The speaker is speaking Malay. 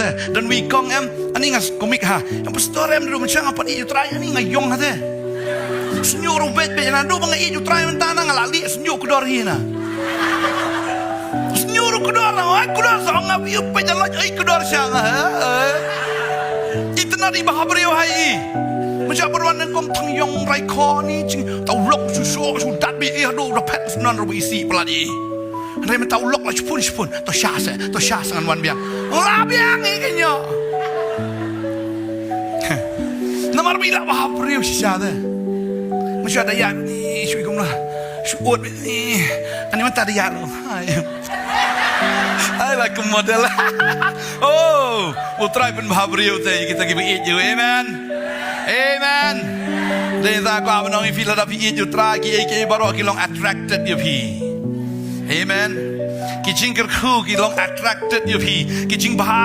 deh. Dan wikong ani ngas komik ha. Yang pastor dulu macam apa ni jutrai ani ngayong ha deh. Senyum bet-bet na do mga jutrai mentana ngalali senyum kedori na. Senyum kedor na, kedor sa ngap yu pa jalan ai kedor siang ha. Itu nari bahabriyo hai. Macam berwarna kong tangyong raiko ni cing taulok susu sudat bi do dapat sunan rubi isi peladi. Rem taulok la spun to syas ngan wan biang. Ora biang ikanyo. Namar bila bahabriyo siya de. Macam ada yang ni syui kumlah. Syuot ni. Ani man tadi ya lo. I like a model. Oh, we'll try pun bahabriyo te kita give it you. Amen. Amen. Dan tak kau menang feel ada pi itu tragi ke baru kilong attracted you pi. Amen. Kijing kerku kilong attracted you pi. Kijing bahag